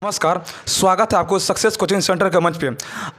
नमस्कार। स्वागत है आपको सक्सेस कोचिंग सेंटर के मंच पे।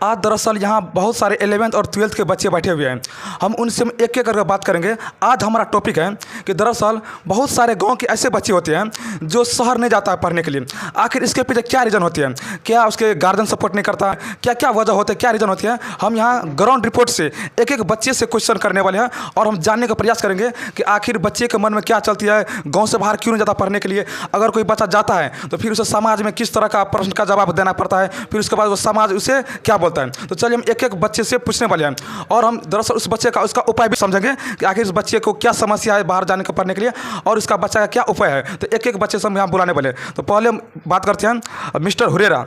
आज दरअसल यहाँ बहुत सारे 11th और 12th के बच्चे बैठे हुए हैं। हम उनसे एक एक करके बात करेंगे। आज हमारा टॉपिक है कि दरअसल बहुत सारे गांव के ऐसे बच्चे होते हैं जो शहर नहीं जाता है पढ़ने के लिए। आखिर इसके पीछे क्या रीज़न होती है, क्या उसके गार्जियन सपोर्ट नहीं करता, क्या क्या वजह होती है, क्या रीज़न होती है। हम यहाँ ग्राउंड रिपोर्ट से एक एक बच्चे से क्वेश्चन करने वाले हैं और हम जानने का प्रयास करेंगे कि आखिर बच्चे के मन में क्या चलती है, गाँव से बाहर क्यों नहीं जाता पढ़ने के लिए। अगर कोई बच्चा जाता है तो फिर उसे समाज में किस तरह का प्रश्न का जवाब देना पड़ता है, फिर उसके बाद वो समाज उसे क्या बोलता है। तो चलिए हम एक एक बच्चे से पूछने वाले हैं और हम दरअसल उस बच्चे का उसका उपाय भी समझेंगे कि आखिर इस बच्चे को क्या समस्या है बाहर जाने का पढ़ने के लिए और उसका बच्चा का क्या उपाय है। तो एक एक बच्चे से हम यहाँ बुलाने वाले। तो पहले हम बात करते हैं मिस्टर हुरेरा।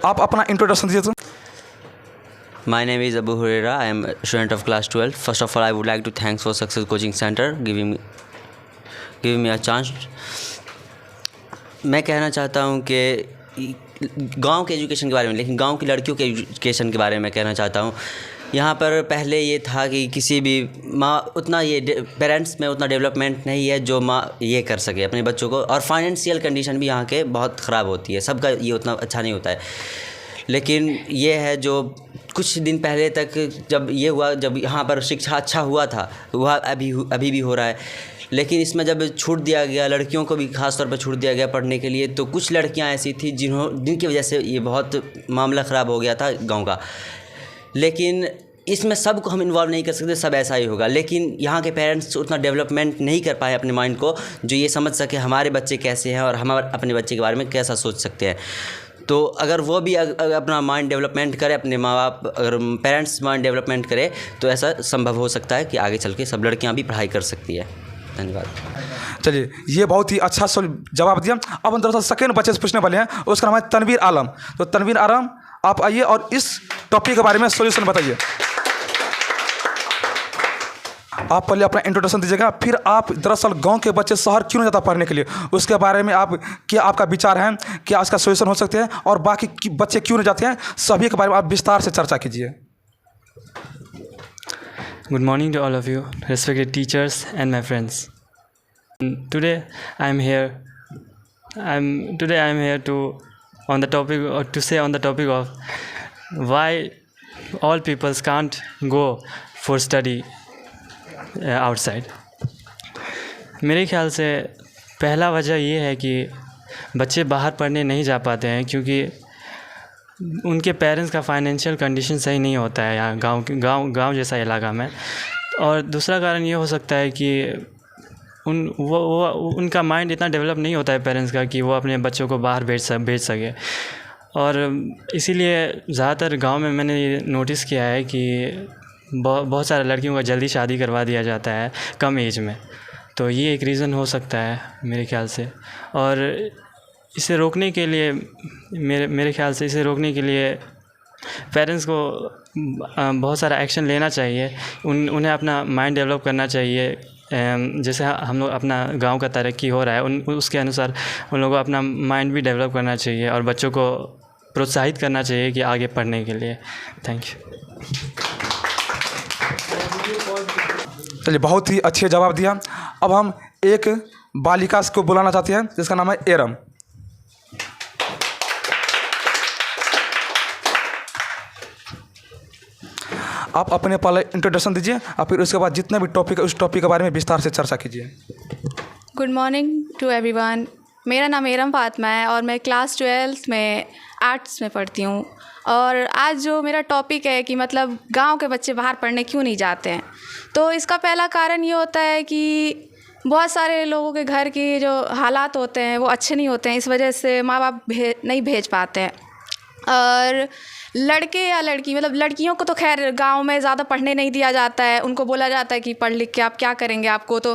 आप अपना इंट्रोडक्शन दीजिए। तो My name is Abu Huraira. I am a student of class 12. First of all, I would like to thanks for Success Coaching Center giving me a chance. मैं कहना चाहता हूँ कि गांव के एजुकेशन के बारे में, लेकिन गांव की लड़कियों के एजुकेशन के बारे में कहना चाहता हूँ। यहाँ पर पहले ये था कि किसी भी माँ उतना ये पेरेंट्स में उतना डेवलपमेंट नहीं है जो माँ ये कर सके अपने बच्चों को, और फाइनेंशियल कंडीशन भी यहाँ के बहुत ख़राब होती है। सबका ये उतना अच्छा नहीं होता है। लेकिन ये है जो कुछ दिन पहले तक जब ये हुआ, जब यहाँ पर शिक्षा अच्छा हुआ था, वह अभी भी हो रहा है। लेकिन इसमें जब छूट दिया गया, लड़कियों को भी ख़ास तौर पर छूट दिया गया पढ़ने के लिए, तो कुछ लड़कियाँ ऐसी थी जिनकी वजह से ये बहुत मामला ख़राब हो गया था गांव का। लेकिन इसमें सबको हम इन्वॉल्व नहीं कर सकते, सब ऐसा ही होगा। लेकिन यहाँ के पेरेंट्स उतना डेवलपमेंट नहीं कर पाए अपने माइंड को, जो ये समझ सके हमारे बच्चे कैसे हैं और हम अपने बच्चे के बारे में कैसा सोच सकते हैं। तो अगर वो भी अपना माइंड डेवलपमेंट करे, अपने माँ बाप अगर पेरेंट्स माइंड डेवलपमेंट करे, तो ऐसा संभव हो सकता है कि आगे चल के सब लड़कियाँ भी पढ़ाई कर सकती है। धन्यवाद। चलिए, ये बहुत ही अच्छा जवाब दिया। अब हम दरअसल सेकेंड बच्चे से पूछने वाले हैं, उसका नाम है तनवीर आलम। तो तनवीर आलम, आप आइए और इस टॉपिक के बारे में सॉल्यूशन बताइए। आप पहले अपना इंट्रोडक्शन दीजिएगा, फिर आप दरअसल गांव के बच्चे शहर क्यों नहीं जाता पढ़ने के लिए, उसके बारे में आप क्या आपका विचार है, क्या इसका सॉल्यूशन हो सकते हैं, और बाकी बच्चे क्यों नहीं जाते हैं, सभी के बारे में आप विस्तार से चर्चा कीजिए। Good morning to all of you, respected teachers and my friends. Today I am here to say on the topic of why all peoples can't go for study outside. मेरे ख्याल से पहला वजह ये है कि बच्चे बाहर पढ़ने नहीं जा पाते हैं क्योंकि उनके पेरेंट्स का फाइनेंशियल कंडीशन सही नहीं होता है यहाँ गांव जैसा इलाका में। और दूसरा कारण ये हो सकता है कि उनका माइंड इतना डेवलप नहीं होता है पेरेंट्स का कि वो अपने बच्चों को बाहर भेज सके। और इसीलिए ज़्यादातर गांव में मैंने ये नोटिस किया है कि बहुत सारे लड़कियों का जल्दी शादी करवा दिया जाता है कम एज में। तो ये एक रीज़न हो सकता है मेरे ख्याल से। और इसे रोकने के लिए मेरे ख्याल से इसे रोकने के लिए पेरेंट्स को बहुत सारा एक्शन लेना चाहिए। उन्हें अपना माइंड डेवलप करना चाहिए। जैसे हम लोग अपना गांव का तरक्की हो रहा है उसके अनुसार उन लोगों को अपना माइंड भी डेवलप करना चाहिए और बच्चों को प्रोत्साहित करना चाहिए कि आगे पढ़ने के लिए। Thank you. चलिए, बहुत ही अच्छे जवाब दिया। अब हम एक बालिका को बुलाना चाहते हैं जिसका नाम है एरम। आप अपने पहले इंट्रोडक्शन दीजिए और फिर उसके बाद जितने भी टॉपिक है उस टॉपिक के बारे में विस्तार से चर्चा कीजिए। Good morning to everyone. मेरा नाम एरम फातिमा है और मैं क्लास 12 में आर्ट्स में पढ़ती हूँ। और आज जो मेरा टॉपिक है कि मतलब गांव के बच्चे बाहर पढ़ने क्यों नहीं जाते हैं, तो इसका पहला कारण ये होता है कि बहुत सारे लोगों के घर की जो हालात होते हैं वो अच्छे नहीं होते हैं, इस वजह से माँ बाप नहीं भेज पाते हैं। और लड़के या लड़की, मतलब लड़कियों को तो खैर गांव में ज़्यादा पढ़ने नहीं दिया जाता है। उनको बोला जाता है कि पढ़ लिख के आप क्या करेंगे, आपको तो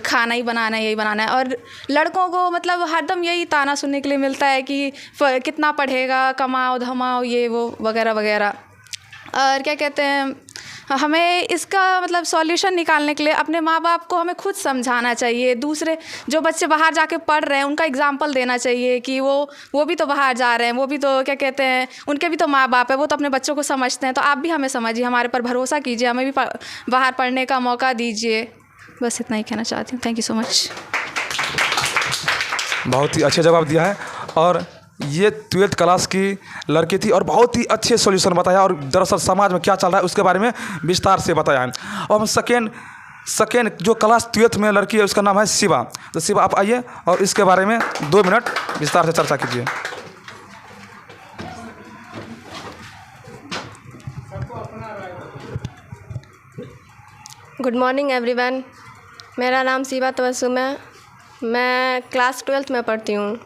खाना ही बनाना है, यही बनाना है। और लड़कों को मतलब हरदम यही ताना सुनने के लिए मिलता है कि कितना पढ़ेगा, कमाओ धमाओ, ये वो वगैरह वगैरह। और क्या कहते हैं, हमें इसका मतलब सॉल्यूशन निकालने के लिए अपने माँ बाप को हमें खुद समझाना चाहिए। दूसरे जो बच्चे बाहर जाके पढ़ रहे हैं उनका एग्जाम्पल देना चाहिए कि वो भी तो बाहर जा रहे हैं, वो भी तो क्या कहते हैं, उनके भी तो माँ बाप है, वो तो अपने बच्चों को समझते हैं। तो आप भी हमें समझिए, हमारे पर भरोसा कीजिए, हमें भी बाहर पढ़ने का मौका दीजिए। बस इतना ही कहना चाहती हूँ। Thank you so much. बहुत ही अच्छे जवाब दिया है और ये 12th क्लास की लड़की थी और बहुत ही अच्छे सॉल्यूशन बताया और दरअसल समाज में क्या चल रहा है उसके बारे में विस्तार से बताया है। और हम सेकेंड जो क्लास 12th में लड़की है उसका नाम है शिवा। तो शिवा आप आइए और इसके बारे में 2 मिनट विस्तार से चर्चा कीजिए। Good morning everyone. मेरा नाम शिवा तबस्सुम है। मैं क्लास 12th में पढ़ती हूँ।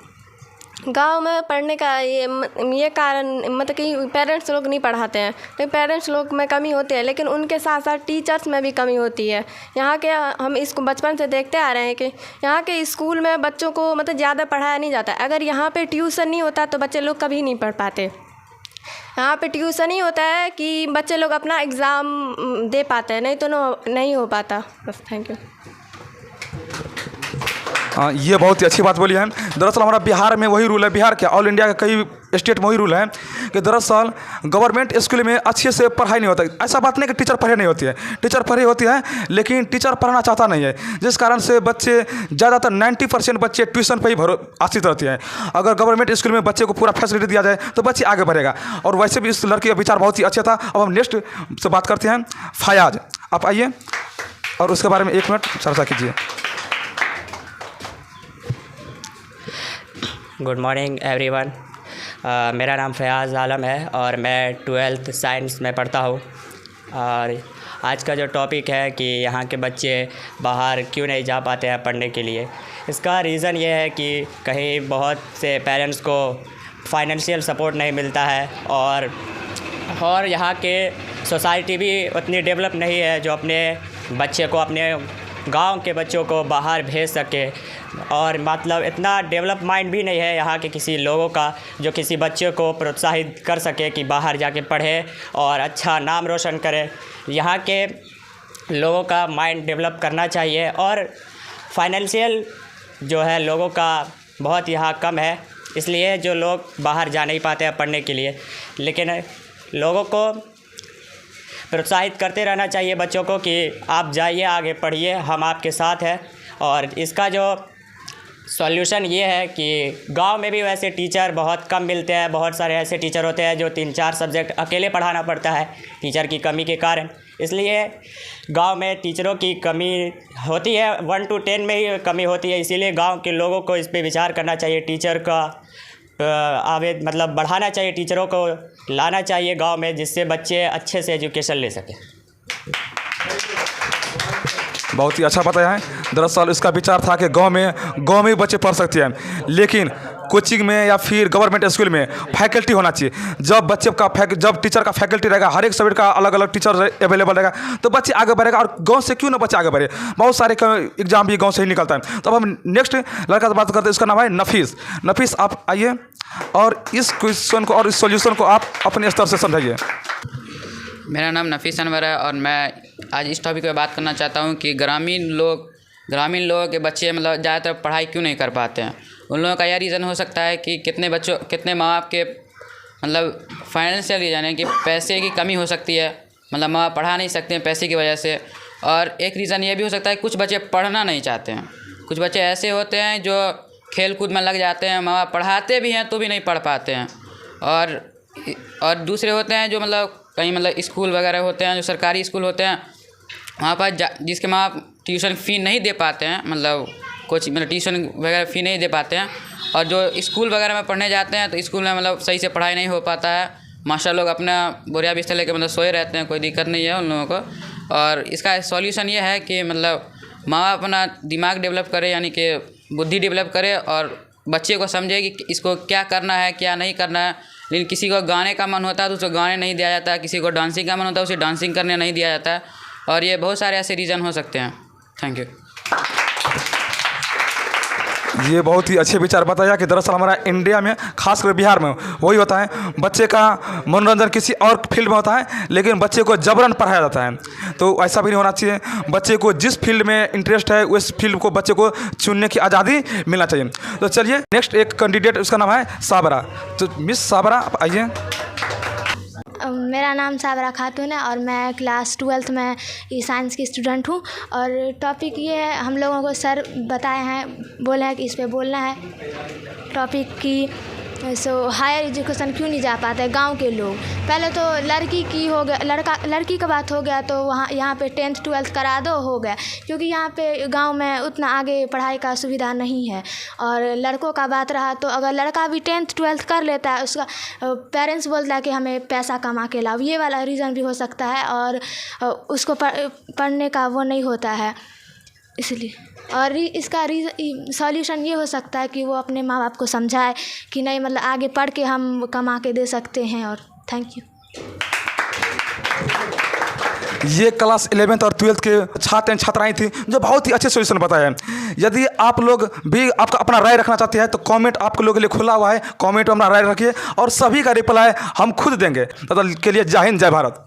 गांव में पढ़ने का ये कारण मतलब कि पेरेंट्स लोग नहीं पढ़ाते हैं, लेकिन पेरेंट्स लोग में कमी होती है, लेकिन उनके साथ साथ टीचर्स में भी कमी होती है। यहाँ के हम इसको बचपन से देखते आ रहे हैं कि यहाँ के स्कूल में बच्चों को मतलब ज़्यादा पढ़ाया नहीं जाता। अगर यहाँ पे ट्यूशन नहीं होता तो बच्चे लोग कभी नहीं पढ़ पाते। यहाँ पे ट्यूशन ही होता है कि बच्चे लोग अपना एग्ज़ाम दे पाते हैं, नहीं तो नहीं हो पाता। बस थैंक यू। हाँ, ये बहुत ही अच्छी बात बोली है। दरअसल हमारा बिहार में वही रूल है, बिहार क्या ऑल इंडिया के कई स्टेट में वही रूल है कि दरअसल गवर्नमेंट स्कूल में अच्छे से पढ़ाई नहीं होता। ऐसा बात नहीं कि टीचर पढ़े नहीं होती है, टीचर पढ़ी होती है, लेकिन टीचर पढ़ाना चाहता नहीं है, जिस कारण से बच्चे ज़्यादातर 90% बच्चे ट्यूशन पर ही आश्रित रहते हैं। अगर गवर्नमेंट स्कूल में बच्चे को पूरा फैसिलिटी दिया जाए तो बच्चे आगे बढ़ेगा। और वैसे भी इस लड़की का विचार बहुत ही अच्छा था। अब हम नेक्स्ट से बात करते हैं। फयाज, आप आइए और उसके बारे में 1 मिनट चर्चा कीजिए। Good morning everyone. मेरा नाम फयाज़ आलम है और मैं 12th साइंस में पढ़ता हूँ। और आज का जो टॉपिक है कि यहाँ के बच्चे बाहर क्यों नहीं जा पाते हैं पढ़ने के लिए, इसका रीज़न ये है कि कहीं बहुत से पेरेंट्स को फाइनेंशियल सपोर्ट नहीं मिलता है और यहाँ के सोसाइटी भी उतनी डेवलप नहीं है जो अपने बच्चे को, अपने गांव के बच्चों को बाहर भेज सके। और मतलब इतना डेवलप माइंड भी नहीं है यहाँ के किसी लोगों का जो किसी बच्चे को प्रोत्साहित कर सके कि बाहर जाके पढ़े और अच्छा नाम रोशन करे। यहाँ के लोगों का माइंड डेवलप करना चाहिए और फाइनेंशियल जो है लोगों का बहुत यहाँ कम है, इसलिए जो लोग बाहर जा नहीं पाते हैं पढ़ने के लिए। लेकिन लोगों को प्रोत्साहित करते रहना चाहिए बच्चों को कि आप जाइए, आगे पढ़िए, हम आपके साथ हैं। और इसका जो सॉल्यूशन ये है कि गांव में भी वैसे टीचर बहुत कम मिलते हैं। बहुत सारे ऐसे टीचर होते हैं जो 3-4 सब्जेक्ट अकेले पढ़ाना पड़ता है टीचर की कमी के कारण। इसलिए गांव में टीचरों की कमी होती है, 1 to 10 में ही कमी होती है। इसीलिए गांव के लोगों को इस पे विचार करना चाहिए, टीचर का मतलब बढ़ाना चाहिए, टीचरों को लाना चाहिए गांव में, जिससे बच्चे अच्छे से एजुकेशन ले सकें। बहुत ही अच्छा बताया है। दरअसल इसका विचार था कि गांव में बच्चे पढ़ सकते हैं, लेकिन कोचिंग में या फिर गवर्नमेंट स्कूल में फैकल्टी होना चाहिए। जब टीचर का फैकल्टी रहेगा, हर एक सब्जेक्ट का अलग अलग टीचर अवेलेबल रहेगा, तो बच्चे आगे बढ़ेगा। और गांव से क्यों ना बच्चे आगे बढ़े, बहुत सारे एग्जाम भी गांव से ही निकलता है। तो अब हम नेक्स्ट लड़का से बात करते हैं, उसका नाम है नफीस। नफीस, आप आइए और इस क्वेश्चन को और इस सॉल्यूशन को आप अपने स्तर से समझाइए। मेरा नाम नफीस अनवर है और मैं आज इस टॉपिक पे बात करना चाहता हूँ कि ग्रामीण लोगों के बच्चे मतलब ज़्यादातर पढ़ाई क्यों नहीं कर पाते हैं। उन लोगों का यह रीज़न हो सकता है कि कितने माँ बाप के मतलब फाइनेंशियल रीज़न है कि पैसे की कमी हो सकती है, मतलब माँ बाप पढ़ा नहीं सकते हैं पैसे की वजह से। और एक रीज़न ये भी हो सकता है कुछ बच्चे पढ़ना नहीं चाहते हैं। कुछ बच्चे ऐसे होते हैं जो खेल कूद में लग जाते हैं, माँ बाप पढ़ाते भी हैं तो भी नहीं पढ़ पाते हैं। और दूसरे होते हैं जो मतलब कहीं मतलब स्कूल वगैरह होते हैं, जो सरकारी स्कूल होते हैं, वहाँ पर जिसके माँ बाप ट्यूशन फ़ी नहीं दे पाते हैं, मतलब ट्यूशन वगैरह फ़ी नहीं दे पाते हैं, और जो स्कूल वगैरह में पढ़ने जाते हैं तो स्कूल में मतलब सही से पढ़ाई नहीं हो पाता है। मास्टर लोग अपना बोरिया बिस्तर लेकर मतलब सोए रहते हैं, कोई दिक्कत नहीं है उन लोगों को। और इसका सॉल्यूशन ये है कि मतलब माँ बाप अपना दिमाग डेवलप करे, यानी कि बुद्धि डेवलप करे और बच्चे को समझे कि इसको क्या करना है क्या नहीं करना है। लेकिन किसी को गाने का मन होता है तो उसको गाने नहीं दिया जाता है, किसी को डांसिंग का मन होता है उसे डांसिंग करने नहीं दिया जाता है। और ये बहुत सारे ऐसे रीज़न हो सकते हैं। Thank you. ये बहुत ही अच्छे विचार बताया कि दरअसल हमारा इंडिया में खासकर बिहार में वही होता है, बच्चे का मनोरंजन किसी और फील्ड में होता है लेकिन बच्चे को जबरन पढ़ाया जाता है। तो ऐसा भी नहीं होना चाहिए, बच्चे को जिस फील्ड में इंटरेस्ट है उस फील्ड को बच्चे को चुनने की आज़ादी मिलना चाहिए। तो चलिए नेक्स्ट एक कैंडिडेट, उसका नाम है साबरा। तो मिस साबरा, आप आइए। मेरा नाम साबरा खातून है और मैं क्लास 12th में साइंस की स्टूडेंट हूँ। और टॉपिक ये है, हम लोगों को सर बताए हैं, बोले हैं कि इस पे बोलना है टॉपिक की हायर एजुकेशन क्यों नहीं जा पाते गांव के लोग। पहले तो लड़की की हो गया, लड़की का बात हो गया तो वहाँ यहाँ पे 10th 12th करा दो, हो गया, क्योंकि यहाँ पे गांव में उतना आगे पढ़ाई का सुविधा नहीं है। और लड़कों का बात रहा तो अगर लड़का भी 10th 12th कर लेता है, उसका पेरेंट्स बोलता है कि हमें पैसा कमा के लाओ, ये वाला रीज़न भी हो सकता है, और उसको पढ़ने का वो नहीं होता है इसलिए। और इसका सॉल्यूशन ये हो सकता है कि वो अपने माँ बाप को समझाए कि नहीं, मतलब आगे पढ़ के हम कमा के दे सकते हैं। और थैंक यू। ये क्लास 11th और 12th के छात्र एवं छात्राएं थी जो बहुत ही अच्छे सोल्यूशन बताए हैं। यदि आप लोग भी आपका अपना राय रखना चाहते हैं तो कमेंट आपके लोगों के लिए खुला हुआ है, कमेंट में अपना राय रखिए और सभी का रिप्लाई हम खुद देंगे। तब तक के लिए जय हिंद, जय भारत।